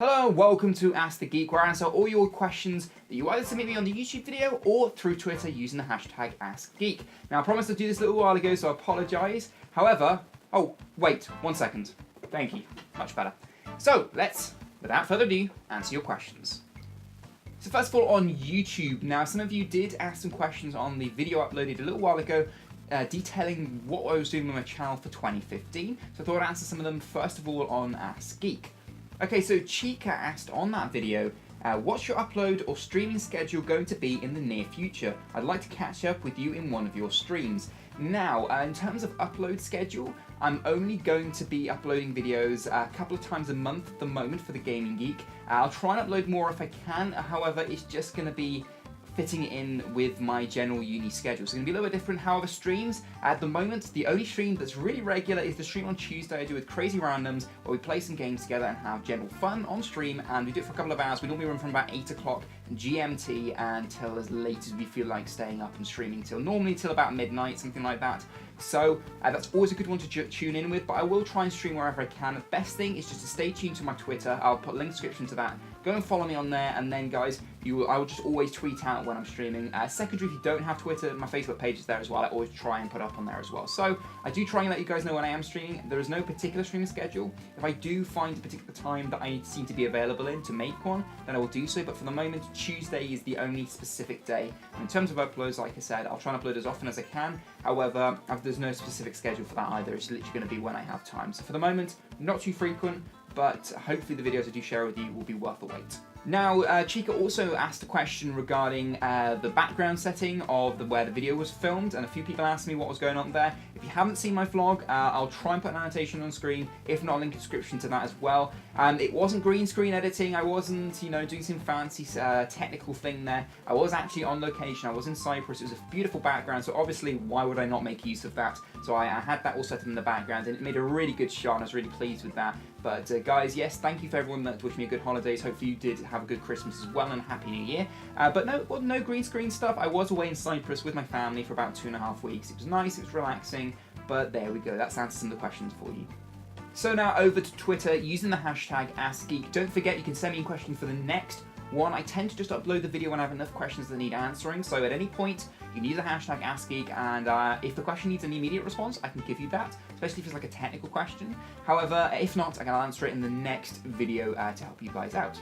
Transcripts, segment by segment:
Hello and welcome to Ask the Geek, where I answer all your questions that you either submit me on the YouTube video or through Twitter using the hashtag AskGeek. Now I promised to do this a little while ago, so I apologise. However, oh wait, 1 second. Thank you, much better. So let's, without further ado, answer your questions. So first of all, on YouTube. Now some of you did ask some questions on the video uploaded a little while ago, detailing what I was doing with my channel for 2015. So I thought I'd answer some of them first of all on Ask Geek. Okay, so Chica asked on that video, what's your upload or streaming schedule going to be in the near future? I'd like to catch up with you in one of your streams. Now, in terms of upload schedule, I'm only going to be uploading videos a couple of times a month at the moment for the Gaming Geek. I'll try and upload more if I can, however, it's just going to be fitting in with my general uni schedule. So it's going to be a little bit different. However, streams, at the moment, the only stream that's really regular is the stream on Tuesday I do with Crazy Randoms, where we play some games together and have general fun on stream, and we do it for a couple of hours. We normally run from about 8 o'clock GMT until as late as we feel like staying up and streaming till, normally till about midnight, something like that. So that's always a good one to tune in with, but I will try and stream wherever I can. The best thing is just to stay tuned to my Twitter. I'll put a link in the description to that. Go and follow me on there, and then guys, I will just always tweet out when I'm streaming. Secondary, if you don't have Twitter, my Facebook page is there as well. I always try and put up on there as well. So I do try and let you guys know when I am streaming. There is no particular streaming schedule. If I do find a particular time that I seem to be available in to make one, then I will do so. But for the moment, Tuesday is the only specific day. And in terms of uploads, like I said, I'll try and upload as often as I can. However, there's no specific schedule for that either. It's literally going to be when I have time. So for the moment, not too frequent, but hopefully the videos I do share with you will be worth the wait. Now, Chica also asked a question regarding the background setting of where the video was filmed, and a few people asked me what was going on there. If you haven't seen my vlog, I'll try and put an annotation on screen, if not a link in the description to that as well. It wasn't green screen editing, I wasn't, doing some fancy technical thing there. I was actually on location, I was in Cyprus, it was a beautiful background, so obviously why would I not make use of that? So I had that all set up in the background, and it made a really good shot, and I was really pleased with that. But guys, yes, thank you for everyone that wished me a good holidays. Hopefully you did have a good Christmas as well, and a Happy New Year. But no green screen stuff. I was away in Cyprus with my family for about 2.5 weeks. It was nice, it was relaxing, but there we go. That's answered some of the questions for you. So now over to Twitter, using the hashtag AskGeek. Don't forget, you can send me a question for the next one. I tend to just upload the video when I have enough questions that need answering, so at any point, you can use the hashtag AskGeek, and if the question needs an immediate response, I can give you that, especially if it's like a technical question. However, if not, I can answer it in the next video to help you guys out.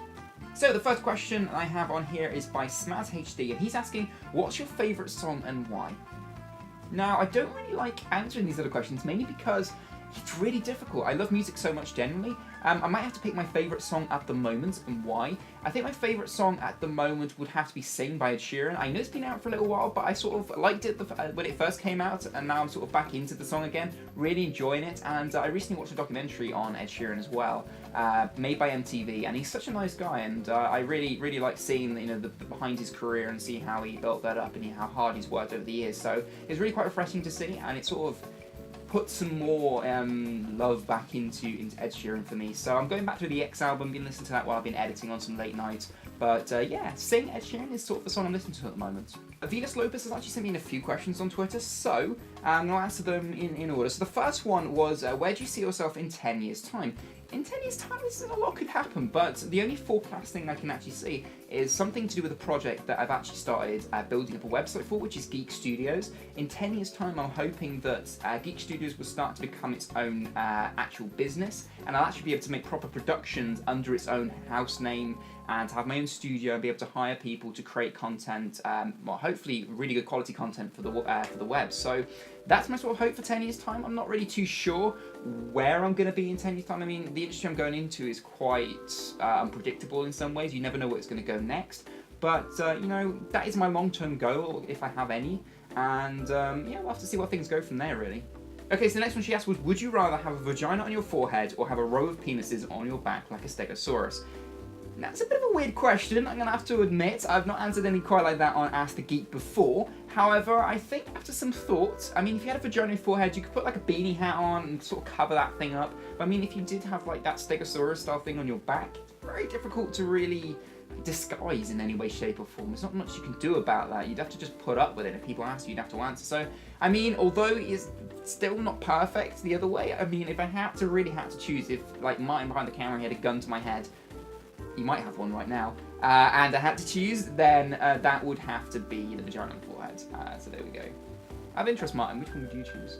So the first question I have on here is by SmazHD, and he's asking, what's your favourite song and why? Now, I don't really like answering these other questions, mainly because it's really difficult. I love music so much generally. I might have to pick my favourite song at the moment, and why. I think my favourite song at the moment would have to be Sing by Ed Sheeran. I know it's been out for a little while, but I sort of liked it when it first came out, and now I'm sort of back into the song again, really enjoying it. And I recently watched a documentary on Ed Sheeran as well, made by MTV, and he's such a nice guy, and I really like seeing the behind his career and see how he built that up and how hard he's worked over the years. So it's really quite refreshing to see, and it sort of put some more love back into Ed Sheeran for me. So I'm going back to the X album, been listening to that while I've been editing on some late nights. But yeah, Sing Ed Sheeran is sort of the song I'm listening to at the moment. Venus Lopez has actually sent me in a few questions on Twitter, so I'm going to answer them in order. So the first one was, where do you see yourself in 10 years' time? In 10 years' time, a lot could happen, but the only forecasting I can actually see is something to do with a project that I've actually started building up a website for, which is Geek Studios. In 10 years' time, I'm hoping that Geek Studios will start to become its own actual business, and I'll actually be able to make proper productions under its own house name, and have my own studio and be able to hire people to create content, well, hopefully really good quality content for the web. So that's my sort of hope for 10 years' time. I'm not really too sure where I'm going to be in 10 years' time. I mean, the industry I'm going into is quite unpredictable in some ways. You never know where it's going to go next. But, that is my long-term goal, if I have any. And, yeah, we'll have to see what things go from there, really. Okay, so the next one she asked was, would you rather have a vagina on your forehead or have a row of penises on your back like a stegosaurus? Now, it's a bit of a weird question, I'm going to have to admit. I've not answered any quite like that on Ask the Geek before. However, I think after some thought, I mean, if you had a vagina on your forehead, you could put like a beanie hat on and sort of cover that thing up. But I mean, if you did have like that stegosaurus style thing on your back, it's very difficult to really disguise in any way, shape or form. There's not much you can do about that. You'd have to just put up with it. If people ask you, you'd have to answer. So, I mean, although it's still not perfect the other way, I mean, if I had to choose, if like Martin behind the camera he had a gun to my head, you might have one right now, and I had to choose, then that would have to be the vagina and forehead. So there we go. Out of interest, Martin, which one would you choose?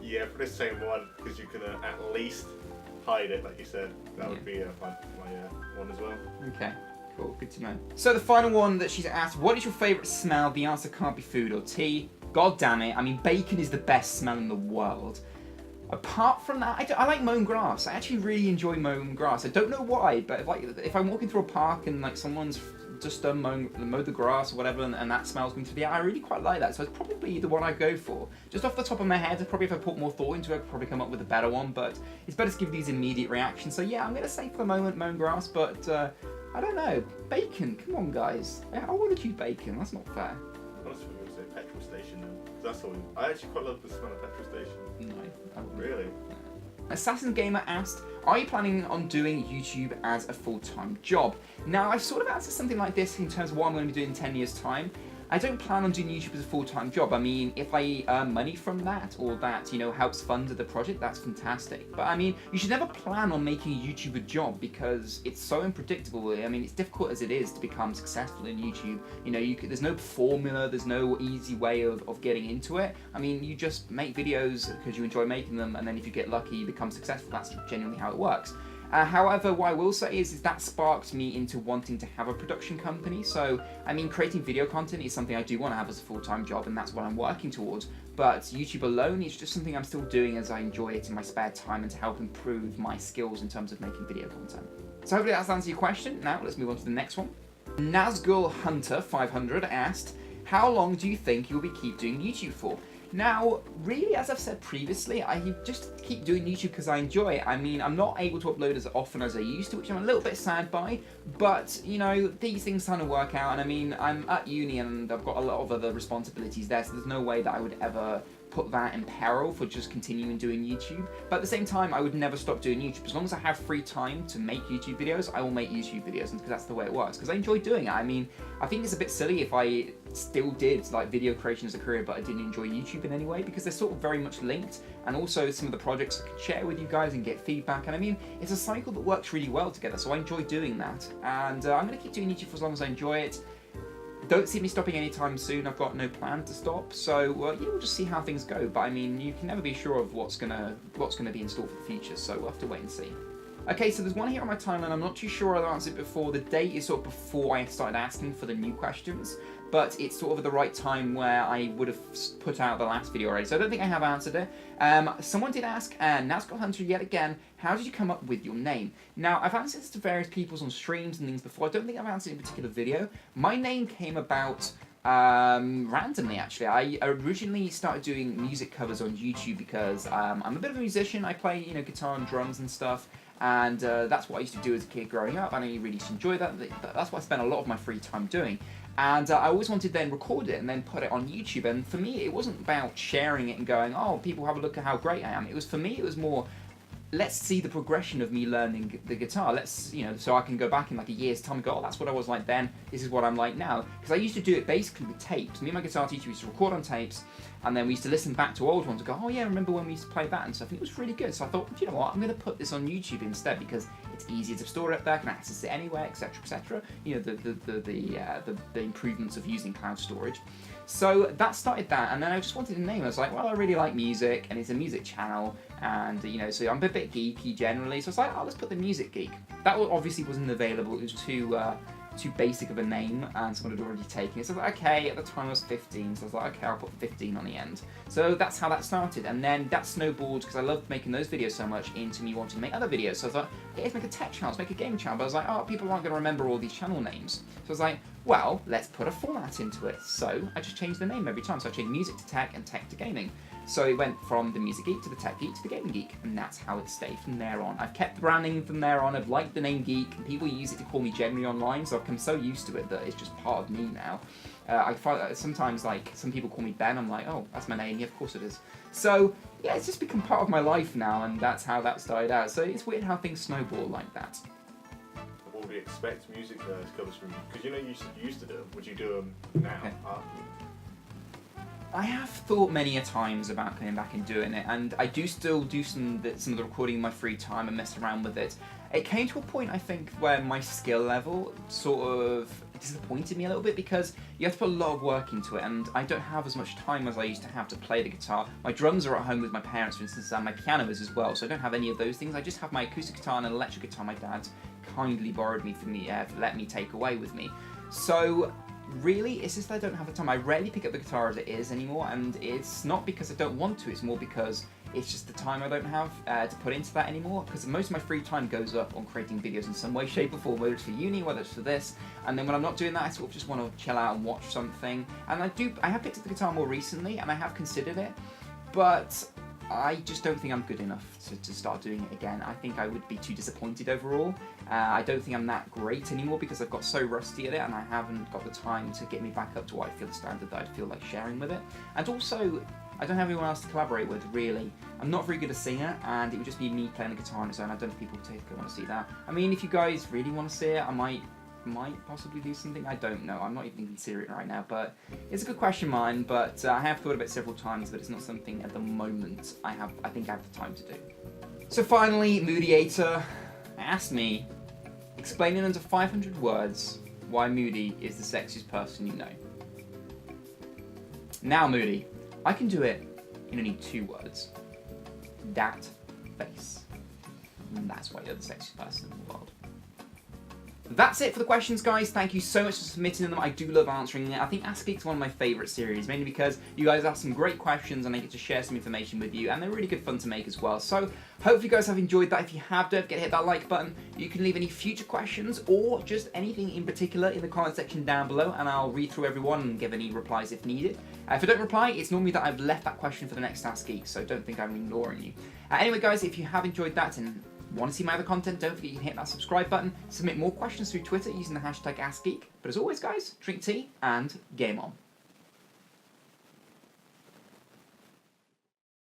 Yeah, for the same one, because you can at least hide it, like you said. That would be my one as well. Okay, cool, good to know. So the final one that she's asked, what is your favourite smell? The answer can't be food or tea. God damn it, I mean, bacon is the best smell in the world. Apart from that, I like mown grass. I actually really enjoy mowing grass. I don't know why, but if I'm walking through a park and like someone's just mowed the grass or whatever, and that smells coming through the air, I really quite like that. So it's probably the one I go for. Just off the top of my head, probably if I put more thought into it, I'd probably come up with a better one. But it's better to give these immediate reactions. So yeah, I'm gonna say for the moment mowing grass, but I don't know. Bacon, come on guys. I want to choose bacon. That's not fair. Honestly, we would say petrol station then. That's all. I actually quite love the smell of petrol station. No, I wouldn't. Really? Assassin Gamer asked, are you planning on doing YouTube as a full-time job? Now, I've sort of answered something like this in terms of what I'm going to be doing in 10 years' time. I don't plan on doing YouTube as a full-time job. I mean, if I earn money from that, or that, you know, helps fund the project, that's fantastic. But I mean, you should never plan on making a YouTube a job, because it's so unpredictable. I mean, it's difficult as it is to become successful in YouTube. You know, there's no formula, there's no easy way of getting into it. I mean, you just make videos because you enjoy making them, and then if you get lucky, you become successful. That's genuinely how it works. However, what I will say is that sparked me into wanting to have a production company. So, I mean, creating video content is something I do want to have as a full-time job, and that's what I'm working towards. But YouTube alone is just something I'm still doing as I enjoy it in my spare time and to help improve my skills in terms of making video content. So hopefully that's answered your question. Now let's move on to the next one. Nazgul Hunter 500 asked, how long do you think you'll keep doing YouTube for? Now, really, as I've said previously, I just keep doing YouTube because I enjoy it. I mean, I'm not able to upload as often as I used to, which I'm a little bit sad by, but, you know, these things kind of work out, and I mean, I'm at uni and I've got a lot of other responsibilities there, so there's no way that I would ever put that in peril for just continuing doing YouTube. But at the same time, I would never stop doing YouTube. As long as I have free time to make YouTube videos, I will make YouTube videos, because that's the way it works, because I enjoy doing it. I mean, I think it's a bit silly if I still did like video creation as a career, but I didn't enjoy YouTube in any way, because they're sort of very much linked, and also some of the projects I could share with you guys and get feedback, and I mean, it's a cycle that works really well together, so I enjoy doing that, and I'm going to keep doing YouTube for as long as I enjoy it. Don't see me stopping anytime soon. I've got no plan to stop, so yeah, we'll just see how things go. But I mean, you can never be sure of what's gonna be in store for the future, so we'll have to wait and see. Okay, so there's one here on my timeline. I'm not too sure I've answered before. The date is sort of before I started asking for the new questions, but it's sort of at the right time where I would have put out the last video already, so I don't think I have answered it. Someone did ask, Nazgul Hunter yet again, how did you come up with your name? Now, I've answered this to various people on streams and things before. I don't think I've answered it in a particular video. My name came about randomly, actually. I originally started doing music covers on YouTube because I'm a bit of a musician. I play, you know, guitar and drums and stuff, and that's what I used to do as a kid growing up, and I really used to enjoy that. That's what I spent a lot of my free time doing. And I always wanted to then record it and then put it on YouTube. And for me, it wasn't about sharing it and going, oh, people have a look at how great I am. It was, for me, it was more, let's see the progression of me learning the guitar. Let's, you know, so I can go back in like a year's time and go, oh, that's what I was like then. This is what I'm like now. Because I used to do it basically with tapes. Me and my guitar teacher used to record on tapes, and then we used to listen back to old ones and go, oh yeah, remember when we used to play that and stuff. And it was really good. So I thought, you know what, I'm going to put this on YouTube instead, because it's easier to store it up there, I can access it anywhere, etc., etc. You know, the improvements of using cloud storage. So that started that, and then I just wanted a name. I was like, well, I really like music, and it's a music channel, and you know, so I'm a bit geeky generally. So I was like, oh, let's put the Music Geek. That obviously wasn't available. It was too basic of a name, and someone had already taken it. So I was like, okay, at the time I was 15, so I was like, okay, I'll put 15 on the end. So that's how that started, and then that snowballed, because I loved making those videos so much, into me wanting to make other videos. So I thought, okay, let's make a tech channel, let's make a game channel. But I was like, oh, people aren't going to remember all these channel names. So I was like, well, let's put a format into it. So I just changed the name every time. So I changed music to tech and tech to gaming. So it went from the Music Geek to the Tech Geek to the Gaming Geek, and that's how it stayed from there on. I've kept the branding from there on. I've liked the name Geek, and people use it to call me generally online, so I've become so used to it that it's just part of me now. I find that sometimes, like, some people call me Ben, I'm like, oh, that's my name, yeah, of course it is. So, yeah, it's just become part of my life now, and that's how that started out. So it's weird how things snowball like that. What would we expect music covers from you? Because you know you used to do them. Would you do them now? Okay. I have thought many a times about coming back and doing it, and I do still do some of the recording in my free time and mess around with it. It came to a point, I think, where my skill level sort of disappointed me a little bit, because you have to put a lot of work into it, and I don't have as much time as I used to have to play the guitar. My drums are at home with my parents, for instance, and my piano is as well, so I don't have any of those things. I just have my acoustic guitar and an electric guitar my dad kindly borrowed me let me take away with me. So really, it's just that I don't have the time. I rarely pick up the guitar as it is anymore, and it's not because I don't want to, it's more because it's just the time I don't have to put into that anymore, because most of my free time goes up on creating videos in some way, shape or form, whether it's for uni, whether it's for this, and then when I'm not doing that, I sort of just want to chill out and watch something. And I have picked up the guitar more recently, and I have considered it, but I just don't think I'm good enough to start doing it again. I think I would be too disappointed overall. I don't think I'm that great anymore because I've got so rusty at it, and I haven't got the time to get me back up to what I feel the standard that I'd feel like sharing with it. And also, I don't have anyone else to collaborate with, really. I'm not very good a singer, and it would just be me playing the guitar on its own. I don't know if people particularly want to see that. I mean, if you guys really want to see it, I might possibly do something. I don't know. I'm not even considering it right now, but it's a good question, mine. But I have thought of it several times, but it's not something at the moment I think I have the time to do. So finally, Moodyator asked me, explain in under 500 words why Moody is the sexiest person you know. Now, Moody, I can do it in only 2 words. Dat face. And that's why you're the sexiest person in the world. That's it for the questions, guys. Thank you so much for submitting them. I do love answering it. I think Ask Geek's one of my favourite series, mainly because you guys ask some great questions and I get to share some information with you, and they're really good fun to make as well. So, hopefully you guys have enjoyed that. If you have, don't forget to hit that like button. You can leave any future questions or just anything in particular in the comment section down below, and I'll read through everyone and give any replies if needed. If I don't reply, it's normally that I've left that question for the next Ask Geek, so don't think I'm ignoring you. Anyway, guys, if you have enjoyed that and want to see my other content, don't forget you can hit that subscribe button, submit more questions through Twitter using the hashtag AskGeek. But as always, guys, drink tea and game on.